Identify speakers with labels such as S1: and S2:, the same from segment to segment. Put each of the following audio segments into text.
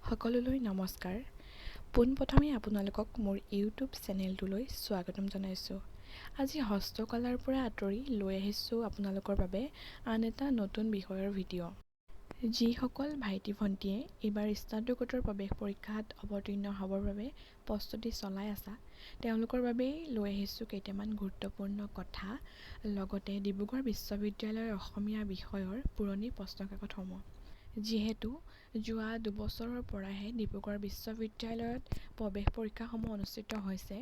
S1: সকলোলৈ নমস্কাৰ। পোনপ্ৰথমে আপোনালোকক মোৰ ইউটিউব চেনেলটোলৈ স্বাগতম জনাইছোঁ। আজি হস্তকলাৰ পৰা আঁতৰি লৈ আহিছোঁ আপোনালোকৰ বাবে আন এটা নতুন বিষয়ৰ ভিডিঅ'। যিসকল ভাইটি ভণ্টিয়ে এইবাৰ স্নাতকোত্তৰ প্ৰৱেশ পৰীক্ষাত অৱতীৰ্ণ হ'বৰ বাবে প্ৰস্তুতি চলাই আছা, তেওঁলোকৰ বাবেই লৈ আহিছোঁ কেইটামান গুৰুত্বপূৰ্ণ কথা, লগতে ডিব্ৰুগড় বিশ্ববিদ্যালয়ৰ অসমীয়া বিষয়ৰ পুৰণি প্ৰশ্নকাকতসমূহ। যিহেতু যোৱা দুবছৰৰ পৰাহে ডিব্ৰুগড় বিশ্ববিদ্যালয়ত প্ৰৱেশ পৰীক্ষাসমূহ অনুষ্ঠিত হৈছে,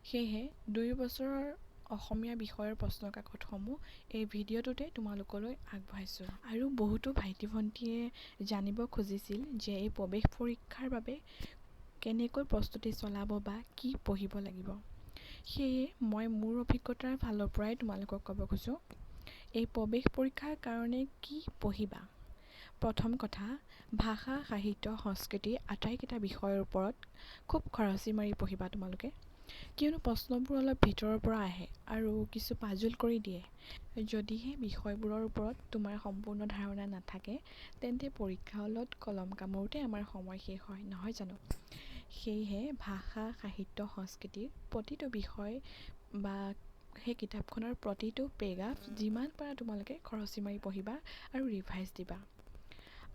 S1: সেয়েহে 2 বছৰৰ অসমীয়া বিষয়ৰ প্ৰশ্নকাকতসমূহ এই ভিডিঅ'টোতে তোমালোকলৈ আগবঢ়াইছোঁ। আৰু বহুতো ভাইটি ভণ্টিয়ে জানিব খুজিছিল যে এই প্ৰৱেশ পৰীক্ষাৰ বাবে কেনেকৈ প্ৰস্তুতি চলাব বা কি পঢ়িব লাগিব। সেয়ে মই মোৰ অভিজ্ঞতাৰ ফালৰ পৰাই তোমালোকক ক'ব খোজোঁ, এই প্ৰৱেশ পৰীক্ষাৰ কাৰণে কি পঢ়িবা। প্ৰথম কথা, ভাষা, সাহিত্য, সংস্কৃতি আটাইকেইটা বিষয়ৰ ওপৰত খুব খৰচি মাৰি পঢ়িবা তোমালোকে। কিয়নো প্ৰশ্নবোৰ অলপ ভিতৰৰ পৰা আহে আৰু কিছু পাজল কৰি দিয়ে। যদিহে বিষয়বোৰৰ ওপৰত তোমাৰ সম্পূৰ্ণ ধাৰণা নাথাকে, তেন্তে পৰীক্ষা হলত কলম কামোৰোতে আমাৰ সময় শেষ হয়, নহয় জানো? সেয়েহে ভাষা, সাহিত্য, সংস্কৃতিৰ প্ৰতিটো বিষয় বা সেই কিতাপখনৰ প্ৰতিটো পেৰাগ্ৰাফ যিমান পাৰা তোমালোকে খৰচি মাৰি পঢ়িবা আৰু ৰিভাইজ দিবা।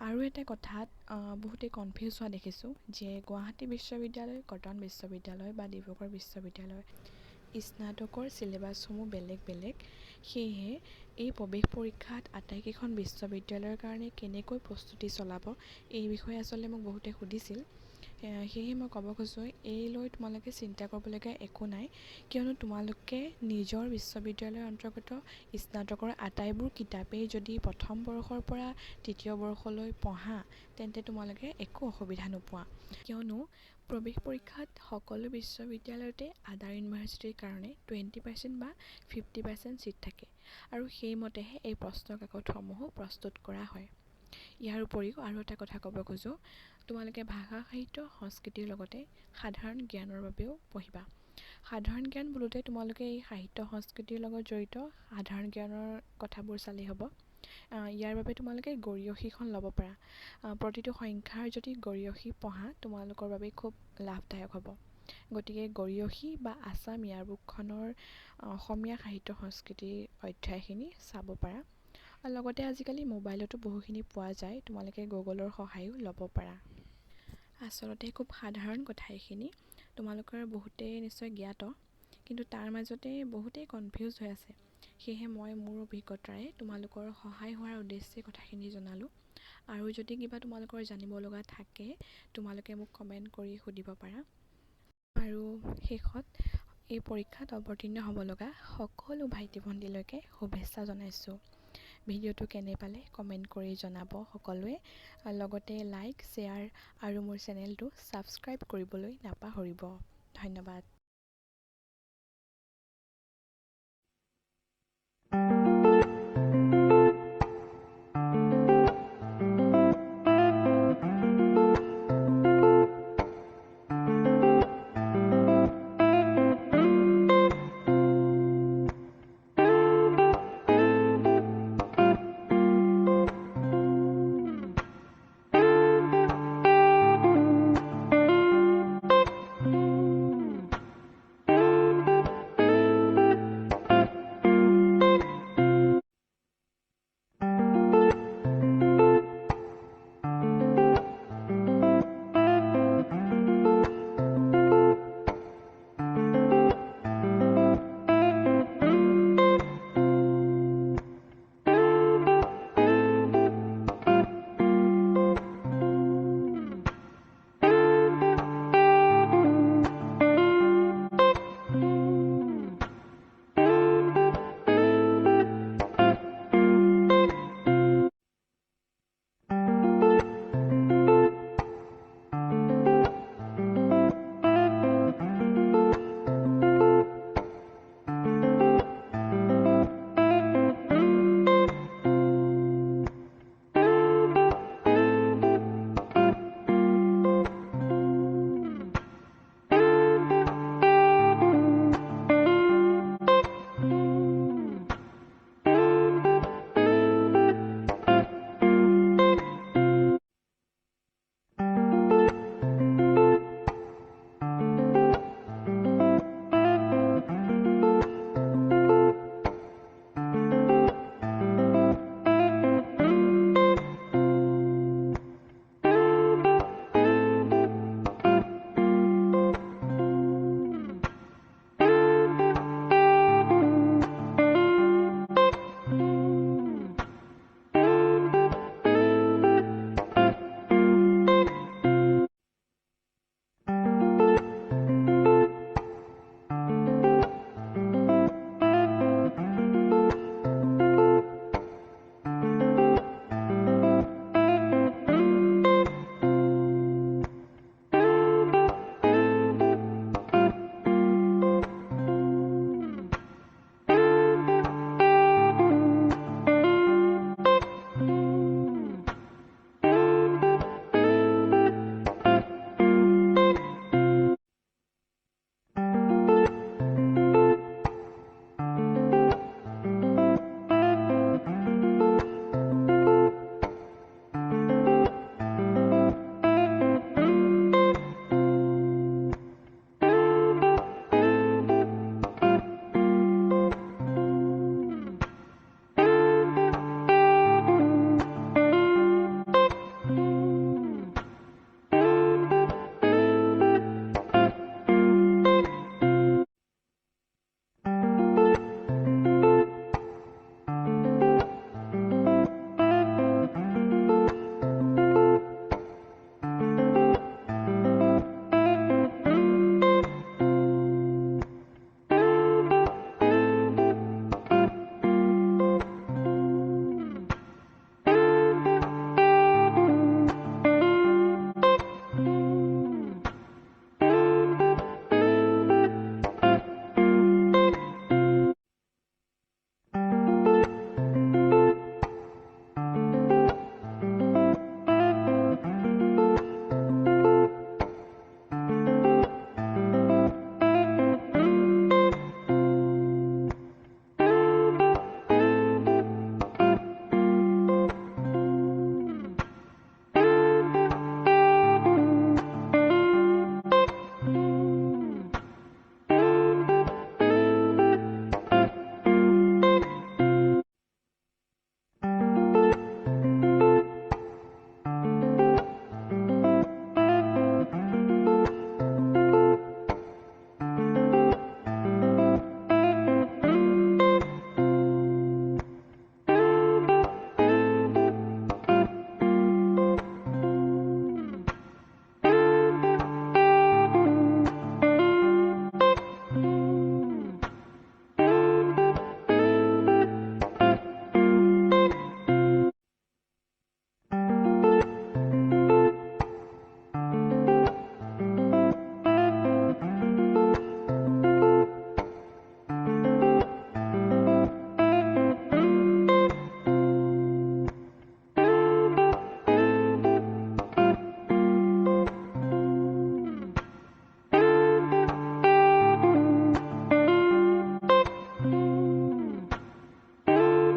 S1: আৰু এটা কথাত বহুতে কনফিউজ হোৱা দেখিছোঁ যে গুৱাহাটী বিশ্ববিদ্যালয়, কটন বিশ্ববিদ্যালয় বা ডিব্ৰুগড় বিশ্ববিদ্যালয় স্নাতকৰ চিলেবাছসমূহ বেলেগ বেলেগ। সেয়েহে এই প্ৰৱেশ পৰীক্ষাত আটাইকেইখন বিশ্ববিদ্যালয়ৰ কাৰণে কেনেকৈ প্ৰস্তুতি চলাব, এই বিষয়ে আচলতে মোক বহুতে সুধিছিল। সেয়েহে মই ক'ব খোজোঁ, এই লৈ তোমালোকে চিন্তা কৰিবলগীয়া একো নাই, কিয়নো তোমালোকে নিজৰ বিশ্ববিদ্যালয়ৰ অন্তৰ্গত স্নাতকৰ আটাইবোৰ কিতাপেই যদি প্ৰথম বৰ্ষৰ পৰা তৃতীয় বৰ্ষলৈ পঢ়া, তেন্তে তোমালোকে একো অসুবিধা নোপোৱা। কিয়নো প্ৰৱেশ পৰীক্ষাত সকলো বিশ্ববিদ্যালয়তে আদাৰ ইউনিভাৰ্চিটিৰ কাৰণে 20% বা 50% ছিট থাকে আৰু সেইমতেহে এই প্ৰশ্নকাকতসমূহো প্ৰস্তুত কৰা হয়। ইয়াৰ উপৰিও আৰু এটা কথা ক'ব খোজোঁ, তোমালোকে ভাষা, সাহিত্য, সংস্কৃতিৰ লগতে সাধাৰণ জ্ঞানৰ বাবেও পঢ়িবা। সাধাৰণ জ্ঞান বোলোতে তোমালোকে এই সাহিত্য সংস্কৃতিৰ লগত জড়িত সাধাৰণ জ্ঞানৰ কথাবোৰ চালেই হ'ব। ইয়াৰ বাবে তোমালোকে গৰিয়সীখন ল'ব পাৰা। প্ৰতিটো সংখ্যাৰ যদি গৰিয়সী পঢ়া, তোমালোকৰ বাবে খুব লাভদায়ক হ'ব। গতিকে গৰিয়সী বা আছাম ইয়াৰবুকখনৰ অসমীয়া সাহিত্য সংস্কৃতিৰ অধ্যায়খিনি চাব পাৰা। লগতে আজিকালি মোবাইলতো বহুখিনি পোৱা যায়, তোমালোকে গুগলৰ সহায়ো ল'ব পাৰা। আচলতে খুব সাধাৰণ কথা এইখিনি, তোমালোকৰ বহুতেই নিশ্চয় জ্ঞাত, কিন্তু তাৰ মাজতে বহুতেই কনফিউজ হৈ আছে। সেয়েহে মই মোৰ অভিজ্ঞতাৰে তোমালোকৰ সহায় হোৱাৰ উদ্দেশ্যে কথাখিনি জনালোঁ। আৰু যদি কিবা তোমালোকৰ জানিব লগা থাকে, তোমালোকে মোক কমেণ্ট কৰি সুধিব পাৰা। আৰু শেষত এই পৰীক্ষাত অৱতীৰ্ণ হ'ব লগা সকলো ভাইটি ভণ্টিলৈকে শুভেচ্ছা জনাইছোঁ। ভিডিঅ'টো কেনে পালে কমেণ্ট কৰি জনাব সকলোৱে। লগতে লাইক, শ্বেয়াৰ আৰু মোৰ চেনেলটো ছাবস্ক্ৰাইব কৰিবলৈ নাপাহৰিব। ধন্যবাদ।